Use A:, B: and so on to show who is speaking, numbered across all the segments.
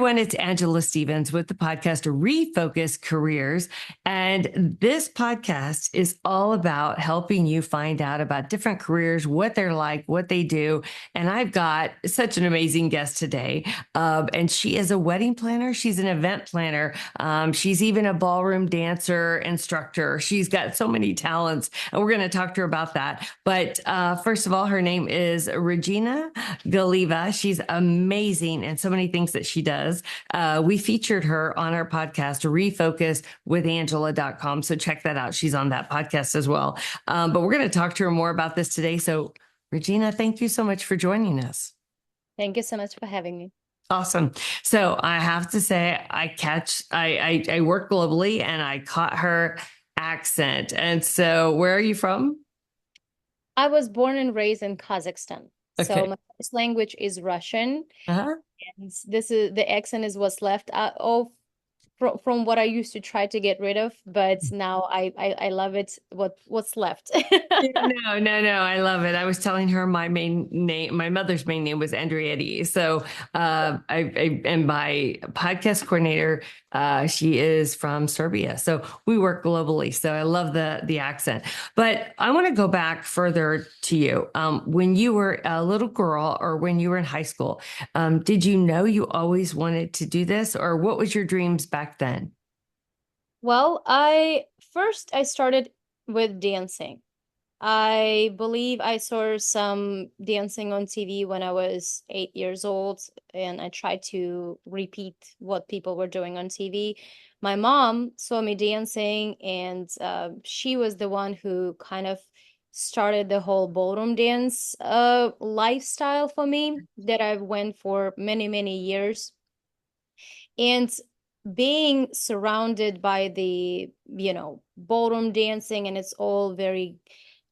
A: everyone. It's Angela Stevens with the podcast Refocus Careers. And this podcast is all about helping you find out about different careers, what they're like, what they do. And I've got such an amazing guest today. And she is a wedding planner. She's an event planner. She's even a ballroom dancer instructor. She's got so many talents. And we're going to talk to her about that. But first of all, her name is Regina Galiyeva. She's amazing and so many things that she does. We featured her on our podcast, refocuswithangela.com. So check that out. She's on that podcast as well. But we're going to talk to her more about this today. So, Regina, thank you so much for joining us.
B: Thank you so much for having me.
A: Awesome. So I have to say, I work globally and I caught her accent. And so where are you from?
B: I was born and raised in Kazakhstan. So
A: Okay.
B: my first language is Russian.
A: Uh-huh.
B: And this is the accent is what's left of from what I used to try to get rid of, but now I love it. What's left?
A: No. I love it. I was telling her my mother's main name was Andrietti. So I and my podcast coordinator, she is from Serbia. So we work globally. So I love the accent. But I want to go back further to you. When you were a little girl or when you were in high school, did you know you always wanted to do this, or what was your dreams back then?
B: Well, I started with dancing. I believe I saw some dancing on TV when I was 8 years old, and I tried to repeat what people were doing on TV. My mom saw me dancing, and she was the one who kind of started the whole ballroom dance lifestyle for me that I went for many, many years. And being surrounded by the, ballroom dancing, and it's all very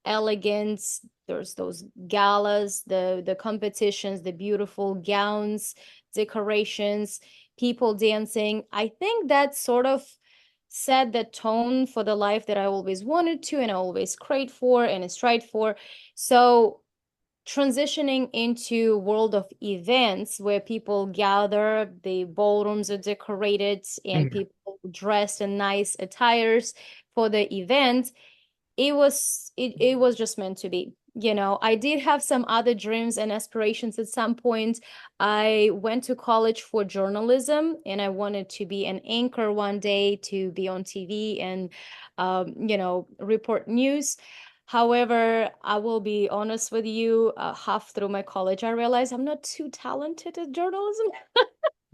B: elegant. There's those galas, the competitions, the beautiful gowns, decorations, people dancing. I think that sort of set the tone for the life that I always wanted to and I always craved for and strive for. So transitioning into world of events where people gather, the ballrooms are decorated and
A: Yeah.
B: people dressed in nice attires for the event, it was just meant to be. I did have some other dreams and aspirations at some point. I went to college for journalism and I wanted to be an anchor one day, to be on TV and report news. However, I will be honest with you, half through my college, I realized I'm not too talented at journalism.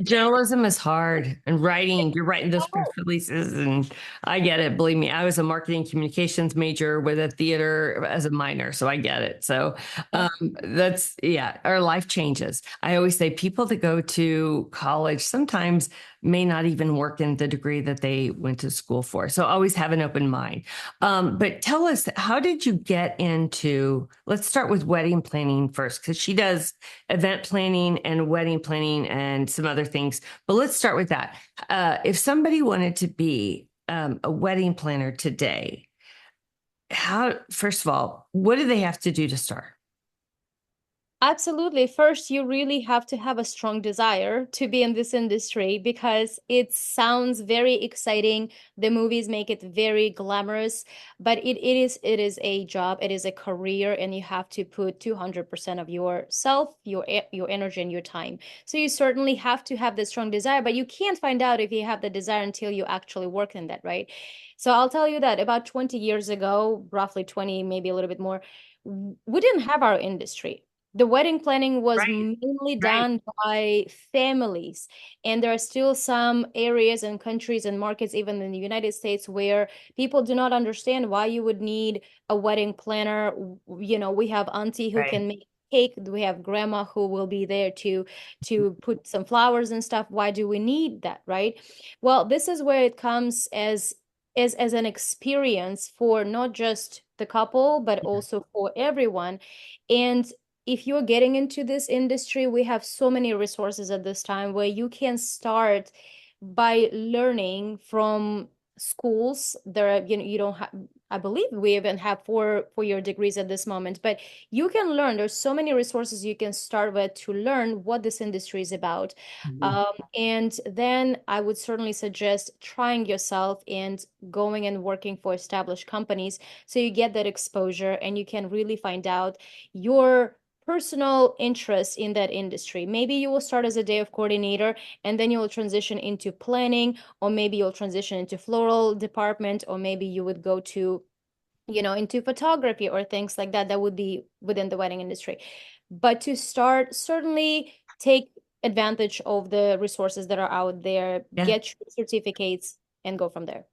A: Journalism is hard, and writing, you're writing those press releases, and I get it. Believe me, I was a marketing communications major with a theater as a minor, so I get it. So that's, yeah, our life changes. I always say people that go to college sometimes may not even work in the degree that they went to school for. So always have an open mind. But tell us, how did you get into, let's start with wedding planning first, because she does event planning and wedding planning and some other things. But let's start with that. If somebody wanted to be a wedding planner today, first of all, what do they have to do to start?
B: Absolutely. First, you really have to have a strong desire to be in this industry because it sounds very exciting. The movies make it very glamorous, but it is a job, it is a career, and you have to put 200% of yourself, your energy and your time. So you certainly have to have the strong desire, but you can't find out if you have the desire until you actually work in that, right? So I'll tell you that about 20 years ago, roughly 20, maybe a little bit more, we didn't have our industry. The wedding planning was
A: Right,
B: mainly
A: right.
B: done by families. And there are still some areas and countries and markets, even in the United States, where people do not understand why you would need a wedding planner. We have auntie who
A: Right.
B: can make cake. We have grandma who will be there to put some flowers and stuff. Why do we need that, right? Well, this is where it comes as an experience for not just the couple, but also for everyone. And if you're getting into this industry, we have so many resources at this time where you can start by learning from schools. There are, you don't have, I believe we even have four-year degrees at this moment, but you can learn. There's so many resources you can start with to learn what this industry is about.
A: Mhm.
B: And then I would certainly suggest trying yourself and going and working for established companies so you get that exposure and you can really find out your personal interest in that industry. Maybe you will start as a day of coordinator and then you will transition into planning, or maybe you'll transition into floral department, or maybe you would go to, into photography or things like that. That would be within the wedding industry. But to start, certainly take advantage of the resources that are out there,
A: Yeah.
B: get your certificates, and go from there.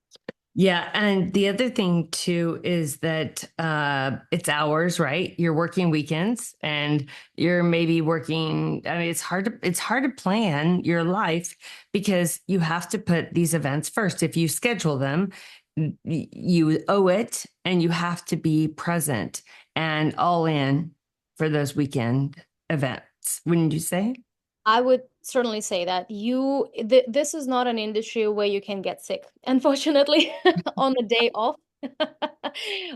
A: Yeah, and the other thing too is that it's hours, right? You're working weekends, and you're maybe working. I mean, it's hard to plan your life because you have to put these events first. If you schedule them, you owe it, and you have to be present and all in for those weekend events. Wouldn't you say?
B: I would certainly say that this is not an industry where you can get sick, unfortunately, on the day off.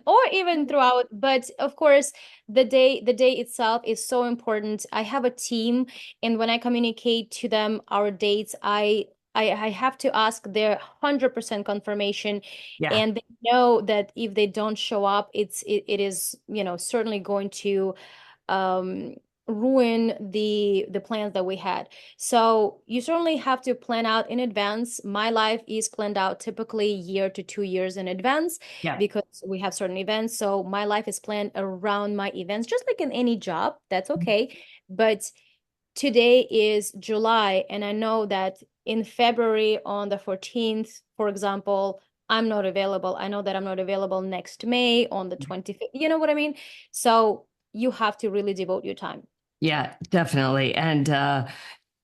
B: Or even throughout, but of course the day itself is so important. I have a team, and when I communicate to them our dates, I have to ask their 100% confirmation,
A: Yeah.
B: and they know that if they don't show up, it is, certainly going to um ruin the plans that we had. So you certainly have to plan out in advance. My life is planned out typically year to 2 years in advance
A: Yeah.
B: because we have certain events. So my life is planned around my events, just like in any job. That's okay. But today is July, and I know that in February on the 14th, for example, I'm not available. I know that I'm not available next May on the 25th. You know what I mean? So you have to really devote your time.
A: Yeah, definitely. And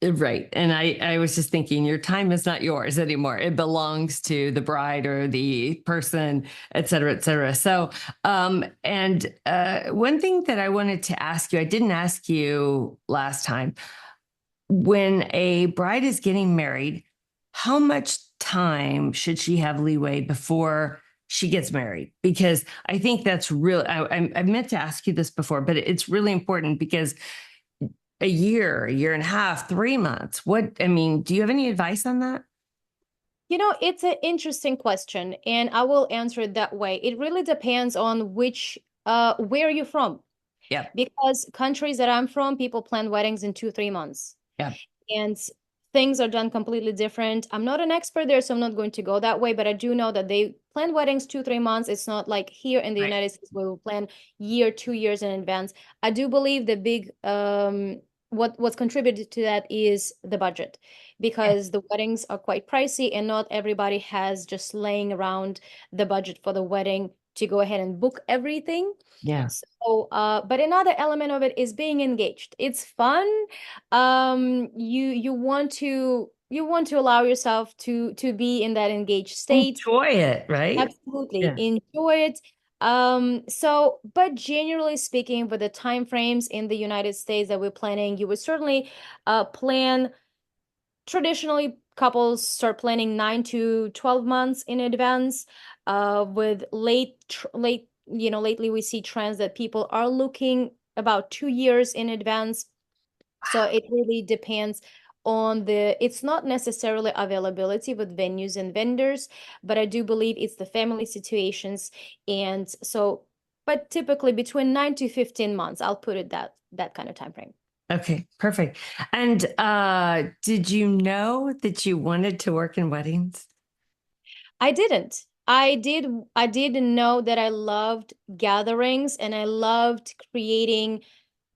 A: right. And I was just thinking your time is not yours anymore. It belongs to the bride or the person, et cetera, et cetera. So and one thing that I wanted to ask you, I didn't ask you last time, when a bride is getting married, how much time should she have leeway before she gets married? Because I think that's real. I meant to ask you this before, but it's really important because a year and a half, 3 months. What, I mean, do you have any advice on that?
B: It's an interesting question, and I will answer it that way. It really depends on where are you from?
A: Yeah.
B: Because countries that I'm from, people plan weddings in 2, 3 months.
A: Yeah.
B: And things are done completely different. I'm not an expert there, so I'm not going to go that way, but I do know that they plan weddings 2, 3 months. It's not like here in the
A: Right.
B: United States where we plan year, 2 years in advance. I do believe the big what's contributed to that is the budget,
A: Yeah.
B: because the weddings are quite pricey and not everybody has just laying around the budget for the wedding to go ahead and book everything.
A: Yeah.
B: So, but another element of it is being engaged. It's fun. You want to allow yourself to be in that engaged state.
A: Enjoy it, right?
B: Absolutely.
A: Yeah.
B: Enjoy it. But generally speaking, with the time frames in the United States that we're planning, you would certainly plan. Traditionally, couples start planning 9 to 12 months in advance. With lately we see trends that people are looking about 2 years in advance. So it really depends on it's not necessarily availability with venues and vendors, but I do believe it's the family situations. And so, but typically between 9 to 15 months, I'll put it that kind of time frame.
A: Okay, perfect. And did you know that you wanted to work in weddings?
B: I didn't. I didn't know that I loved gatherings and I loved creating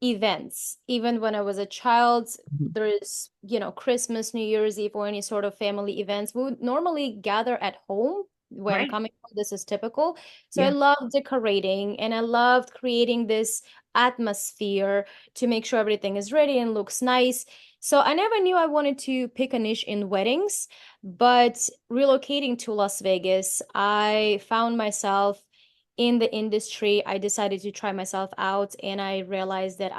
B: events. Even when I was a child,
A: Mhm.
B: there's, Christmas, New Year's Eve, or any sort of family events. We would normally gather at home. Where I'm
A: Right.
B: coming from, this is typical. So I
A: Yeah.
B: loved decorating and I loved creating this atmosphere to make sure everything is ready and looks nice. So I never knew I wanted to pick a niche in weddings, but relocating to Las Vegas, I found myself in the industry. I decided to try myself out and I realized that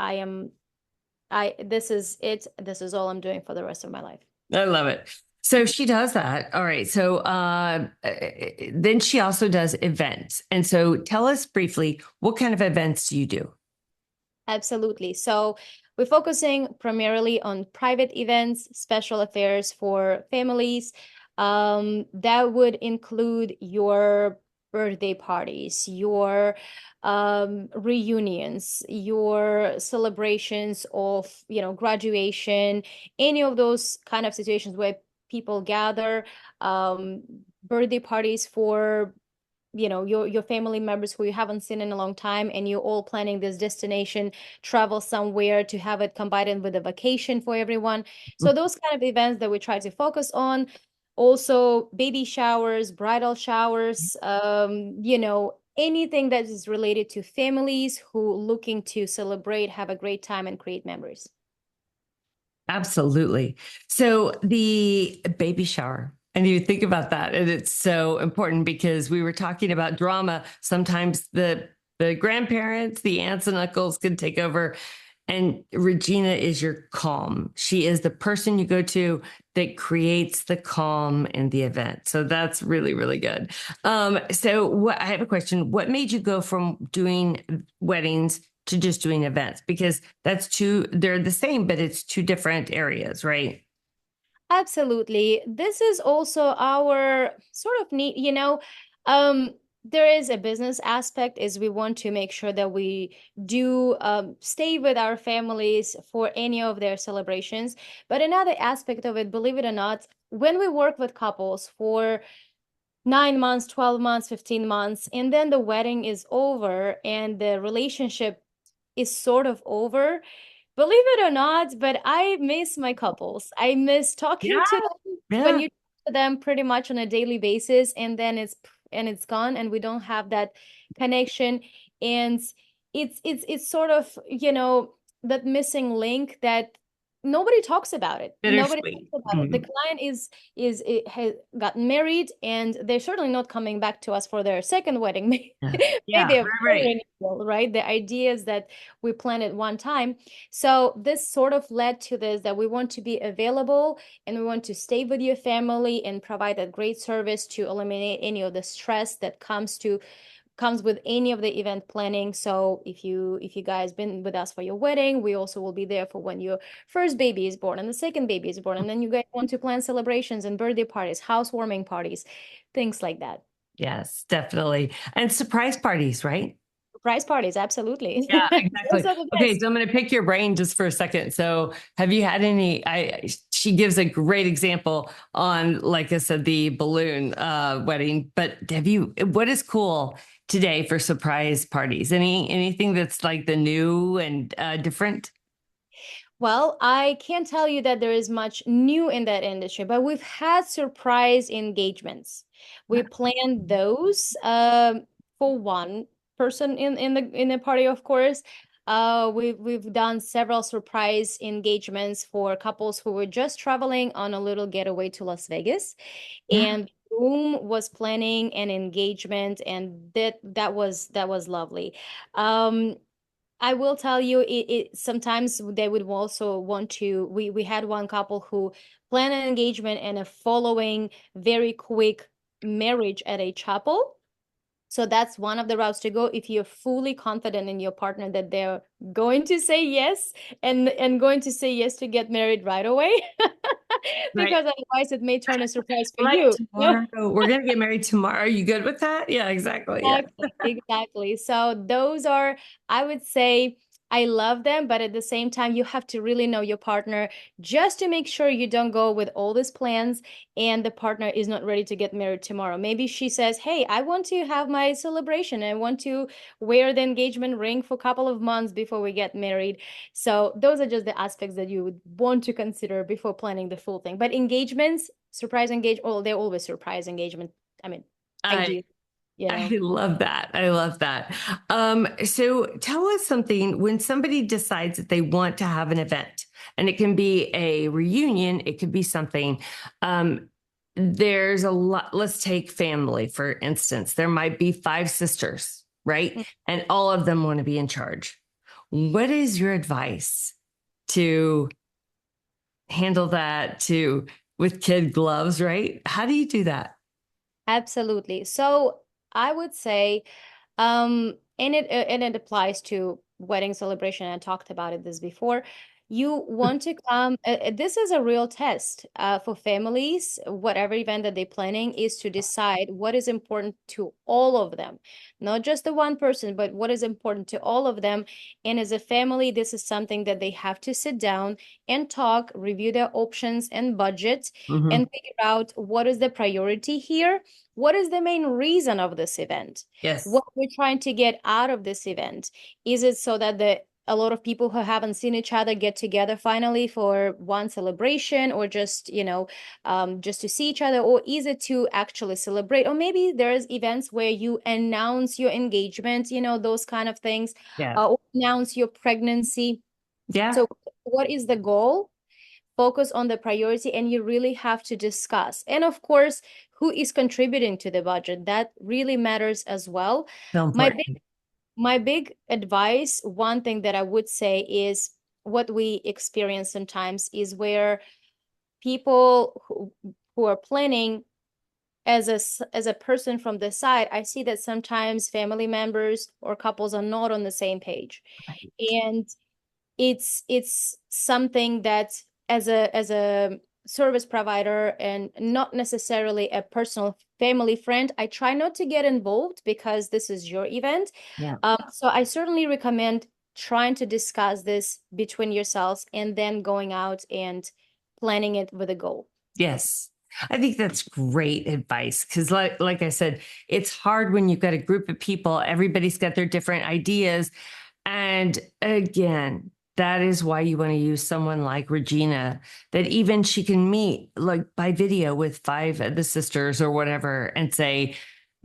B: this is it. This is all I'm doing for the rest of my life.
A: I love it. So she does that. All right. So then she also does events. And so tell us briefly, what kind of events do you do?
B: Absolutely. So we're focusing primarily on private events, special affairs for families. That would include your birthday parties, your reunions, your celebrations of, graduation, any of those kind of situations where people gather, um, birthday parties for your family members who you haven't seen in a long time, and you're all planning this destination travel somewhere to have it combined with a vacation for everyone. So those kind of events that we try to focus on. Also baby showers, bridal showers, anything that is related to families who looking to celebrate, have a great time, and create memories.
A: Absolutely. So the baby shower, and you think about that, and it's so important because we were talking about drama. Sometimes the grandparents, the aunts and uncles can take over. And Regina is your calm. She is the person you go to that creates the calm in the event. So that's really, really good. I have a question. What made you go from doing weddings to just doing events? Because they're the same, but it's two different areas, right?
B: Absolutely. This is also our sort of need, there is a business aspect is we want to make sure that we do stay with our families for any of their celebrations. But another aspect of it, believe it or not, when we work with couples for 9 months, 12 months, 15 months, and then the wedding is over and the relationship is sort of over. Believe it or not, but I miss my couples. I miss talking
A: Yeah,
B: to them when
A: yeah.
B: you talk to them pretty much on a daily basis, and then it's gone, and we don't have that connection. And it's sort of, that missing link that nobody talks about it. Nobody
A: Bittersweet.
B: talks about it. The
A: Mm.
B: client is it has gotten married, and they're certainly not coming back to us for their second wedding.
A: Yeah.
B: Maybe
A: Yeah,
B: a
A: right, right.
B: right? The idea is that we plan it one time. So this sort of led to this, that we want to be available and we want to stay with your family and provide that great service to eliminate any of the stress that comes with any of the event planning. So if you guys been with us for your wedding, we also will be there for when your first baby is born and the second baby is born. And then you guys want to plan celebrations and birthday parties, housewarming parties, things like that.
A: Yes, definitely. And surprise parties, right?
B: Surprise parties, absolutely.
A: Yeah,
B: Those
A: exactly.
B: are the
A: Okay,
B: best.
A: so I'm going to pick your brain just for a second. So, have you had any? She gives a great example on, like I said, the balloon wedding. But have you? What is cool today for surprise parties? Anything that's like the new and different?
B: Well, I can't tell you that there is much new in that industry, but we've had surprise engagements. We planned those for one person in the party, of course. We've done several surprise engagements for couples who were just traveling on a little getaway to Las Vegas,
A: Yeah,
B: and Boom was planning an engagement, and that was lovely. Um, I will tell you, it sometimes they would also want to. We had one couple who planned an engagement and a following very quick marriage at a chapel. So that's one of the routes to go if you're fully confident in your partner that they're going to say yes, and going to say yes to get married right away.
A: right.
B: Because otherwise it may turn a surprise for
A: Like
B: you.
A: tomorrow, we're gonna get married tomorrow. Are you good with that? Yeah, exactly. Yeah.
B: Exactly, exactly. So those are, I would say, I love them, but at the same time, you have to really know your partner just to make sure you don't go with all these plans and the partner is not ready to get married tomorrow. Maybe she says, "Hey, I want to have my celebration. I want to wear the engagement ring for a couple of months before we get married." So those are just the aspects that you would want to consider before planning the full thing. But engagements, surprise engagement, well, they're always surprise engagement. I mean, I
A: I
B: do, you
A: I
B: know.
A: love that. I love that. So tell us something when somebody decides that they want to have an event, and it can be a reunion, it could be something. Um, there's a lot. Let's take family, for instance. There might be five sisters, right? And all of them want to be in charge. What is your advice to handle that, to with kid gloves, right? How do you do that?
B: Absolutely. So I would say, and it applies to wedding celebration. I talked about it this before. You want to come, this is a real test for families. Whatever event that they're planning is to decide what is important to all of them, not just the one person, but what is important to all of them. And as a family, this is something that they have to sit down and talk, review their options and budget,
A: Hmm.
B: and figure out what is the priority here. What is the main reason of this event?
A: Yes.
B: What we're trying to get out of this event? Is it so that a lot of people who haven't seen each other get together finally for one celebration, or just, just to see each other, or is it to actually celebrate? Or maybe there's events where you announce your engagement, those kind of things,
A: Yeah.
B: or announce your pregnancy.
A: Yeah.
B: So what is the goal? Focus on the priority, and you really have to discuss. And of course, who is contributing to the budget? That really matters as well.
A: So
B: My big,
A: important.
B: my big advice, one thing that I would say is what we experience sometimes is where people who are planning as a person from the side, I see that sometimes family members or couples are not on the same page.
A: Right.
B: And it's something that as a service provider and not necessarily a personal family friend, I try not to get involved because this is your event.
A: Yeah.
B: So I certainly recommend trying to discuss this between yourselves and then going out and planning it with a goal.
A: Yes. I think that's great advice because, like I said, it's hard when you've got a group of people, everybody's got their different ideas. And again, that is why you want to use someone like Regina, that even she can meet like by video with five of the sisters or whatever and say,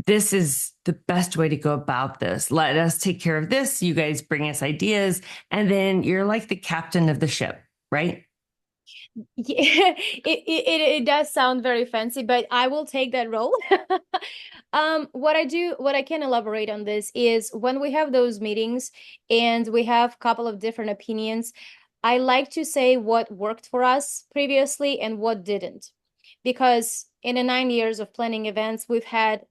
A: this is the best way to go about this. Let us take care of this. You guys bring us ideas. And then you're like the captain of the ship, right?
B: Yeah, it does sound very fancy, but I will take that role. What I can elaborate on this is when we have those meetings and we have a couple of different opinions, I like to say what worked for us previously and what didn't. Because in the 9 years of planning events, we've had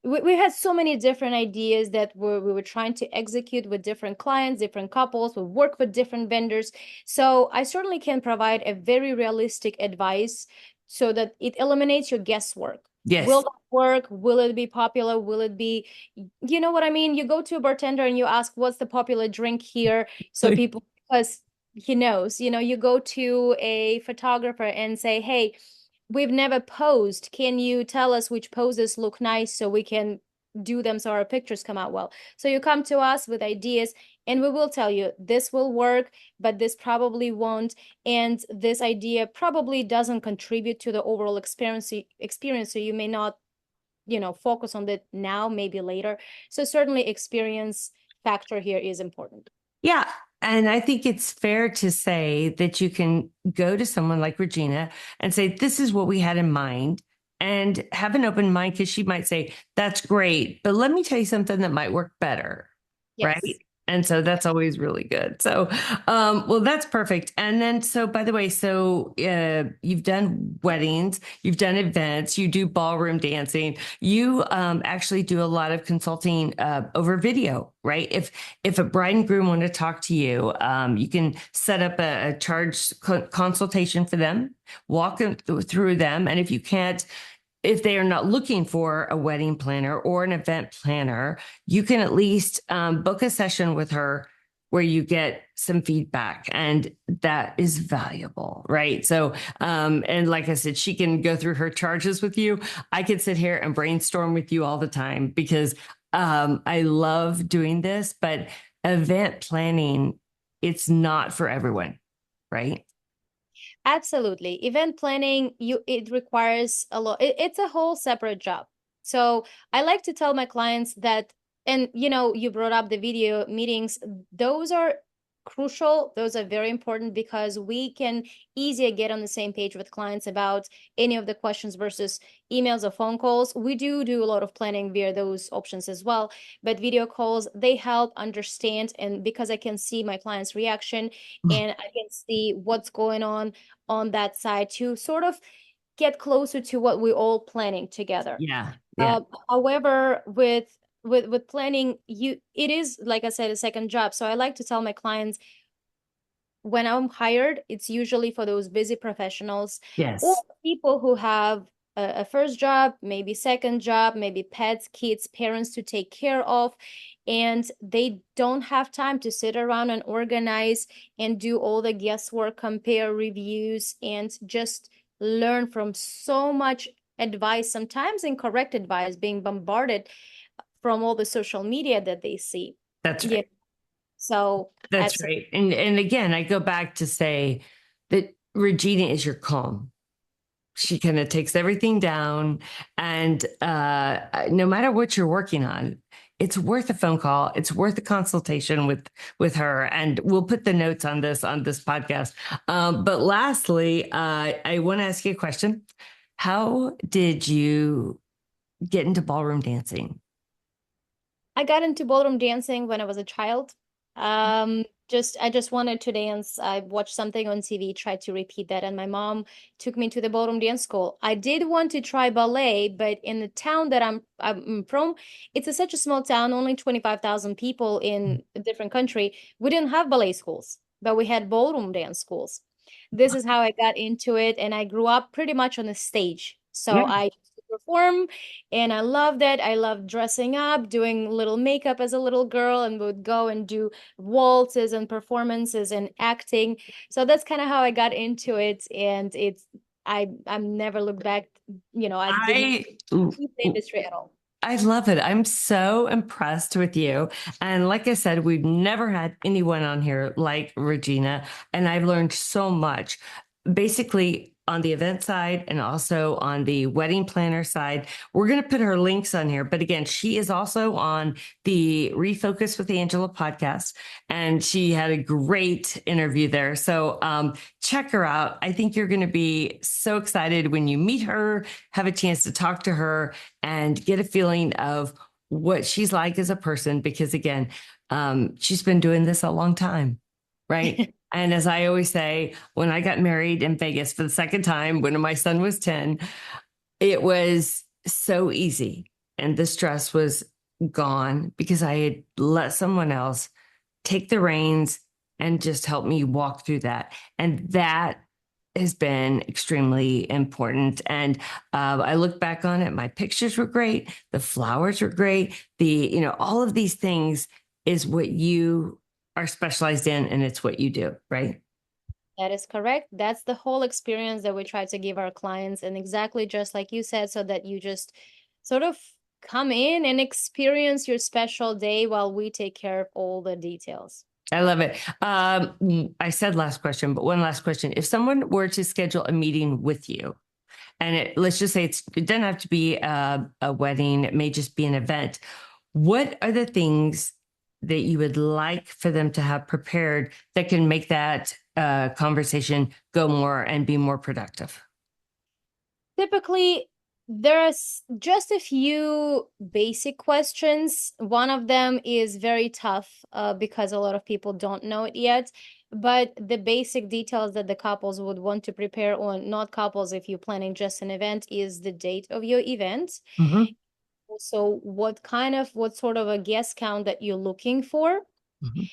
B: we had so many different ideas that we were trying to execute with different clients, different couples, we work with different vendors. So I certainly can provide a very realistic advice so that it eliminates your guesswork. Will
A: Yes.
B: that work? Will it be popular? Will it be, you know what I mean? You go to a bartender and you ask, what's the popular drink here? So people, because he knows, you go to a photographer and say, hey, we've never posed. Can you tell us which poses look nice so we can do them so our pictures come out well? So you come to us with ideas and we will tell you this will work, but this probably won't. And this idea probably doesn't contribute to the overall experience. So you may not, focus on that now, maybe later. So certainly experience factor here is important.
A: Yeah. And I think it's fair to say that you can go to someone like Regina and say, this is what we had in mind, and have an open mind because she might say, that's great, but let me tell you something that might work better.
B: Yes.
A: Right. And so that's always really good. So, well, that's perfect. And then, so by the way, so you've done weddings, you've done events, you do ballroom dancing, you actually do a lot of consulting over video, right? If a bride and groom want to talk to you, you can set up a charge consultation for them, walk them through them, and if you can't, if they are not looking for a wedding planner or an event planner, you can at least book a session with her where you get some feedback, and that is valuable, right? So and like I said, she can go through her charges with you. I could sit here and brainstorm with you all the time because I love doing this, but event planning, it's not for everyone, right?
B: Absolutely. Event planning, it requires a lot. It's a whole separate job. So I like to tell my clients that, and you brought up the video meetings, those are crucial. Those are very important because we can easier get on the same page with clients about any of the questions versus emails or phone calls. We do a lot of planning via those options as well, but video calls, they help understand, and because I can see my client's reaction and I can see what's going on that side to sort of get closer to what we're all planning together.
A: Yeah. Yeah.
B: However, with planning, it is, like I said, a second job. So I like to tell my clients, when I'm hired, it's usually for those busy professionals or
A: Yes.
B: people who have a first job, maybe second job, maybe pets, kids, parents to take care of, and they don't have time to sit around and organize and do all the guesswork, compare reviews, and just learn from so much advice, sometimes incorrect advice, being bombarded from all the social media that they see.
A: That's
B: Yeah.
A: right.
B: So
A: That's
B: absolutely.
A: right. And again, I go back to say that Regina is your calm. She kind of takes everything down, and no matter what you're working on, it's worth a phone call. It's worth a consultation with her, and we'll put the notes on this podcast. But lastly, I want to ask you a question. How did you get into ballroom dancing?
B: I got into ballroom dancing when I was a child. I just wanted to dance. I watched something on TV, tried to repeat that, and my mom took me to the ballroom dance school. I did want to try ballet, but in the town that I'm from, it's such a small town, only 25,000 people in a different country. We didn't have ballet schools, but we had ballroom dance schools. This is how I got into it, and I grew up pretty much on the stage. So
A: Yeah.
B: I used to perform, and I loved it. I loved dressing up, doing little makeup as a little girl, and would go and do waltzes and performances and acting. So that's kind of how I got into it. And I'm never looked back. I didn't
A: I
B: leave the industry at all.
A: I love it. I'm so impressed with you. And like I said, we've never had anyone on here like Regina, and I've learned so much. Basically, on the event side and also on the wedding planner side, we're going to put her links on here. But again, she is also on the Refocus with Angela podcast, and she had a great interview there. So check her out. I think you're going to be so excited when you meet her, have a chance to talk to her, and get a feeling of what she's like as a person. Because again, she's been doing this a long time, right? And as I always say, when I got married in Vegas for the second time, when my son was 10, it was so easy. And the stress was gone because I had let someone else take the reins and just help me walk through that. And that has been extremely important. And I look back on it, my pictures were great. The flowers were great. All of these things is what you are specialized in, and it's what you do, right?
B: That is correct. That's the whole experience that we try to give our clients. And exactly just like you said, so that you just sort of come in and experience your special day while we take care of all the details.
A: I love it. I said last question, but one last question. If someone were to schedule a meeting with you, and let's just say it doesn't have to be a wedding, it may just be an event. What are the things that you would like for them to have prepared that can make that conversation go more and be more productive?
B: Typically, there's just a few basic questions. One of them is very tough because a lot of people don't know it yet. But the basic details that the couples would want to prepare on, not couples, if you're planning just an event, is the date of your event.
A: Mm-hmm.
B: Also, what sort of a guest count that you're looking for.
A: Mm-hmm.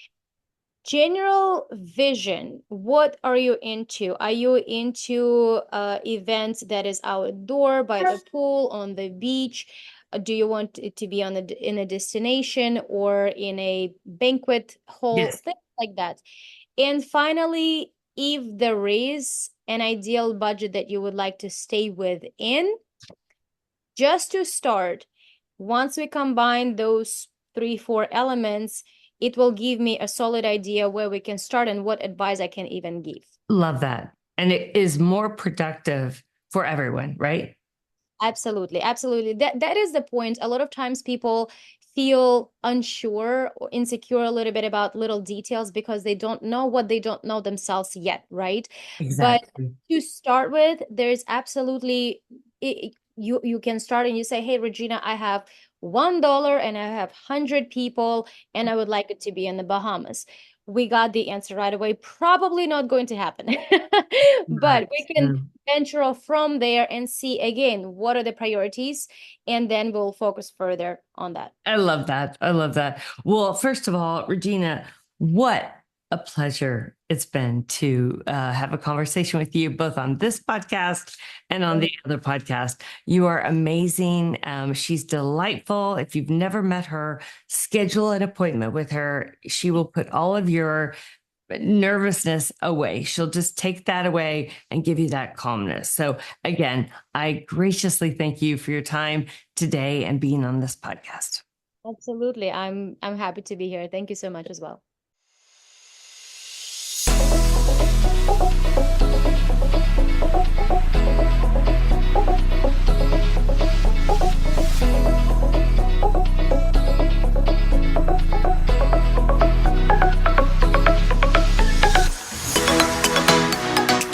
B: General vision, what are you into? Are you into events that is outdoor by the pool, on the beach? Do you want it to be in a destination or in a banquet hall?
A: Yes.
B: Things like that. And finally, if there is an ideal budget that you would like to stay within, just to start, once we combine those 3, 4 elements, it will give me a solid idea where we can start and what advice I can even give.
A: Love that. And it is more productive for everyone, right?
B: Absolutely, absolutely. That is the point. A lot of times people feel unsure or insecure a little bit about little details because they don't know what they don't know themselves yet, right? But
A: Exactly.
B: to start with, there's absolutely you can start and you say, "Hey, Regina, I have $1 and I have 100 people and I would like it to be in the Bahamas." We got the answer right away. Probably not going to happen. But
A: Right.
B: we can venture off from there and see again what are the priorities, and then we'll focus further on that.
A: I love that. I love that. Well, first of all, Regina, what a pleasure it's been to have a conversation with you both on this podcast and on the other podcast. You are amazing. She's delightful. If you've never met her, schedule an appointment with her. She will put all of your nervousness away. She'll just take that away and give you that calmness. So, again, I graciously thank you for your time today and being on this podcast.
B: Absolutely. I'm happy to be here. Thank you so much as well.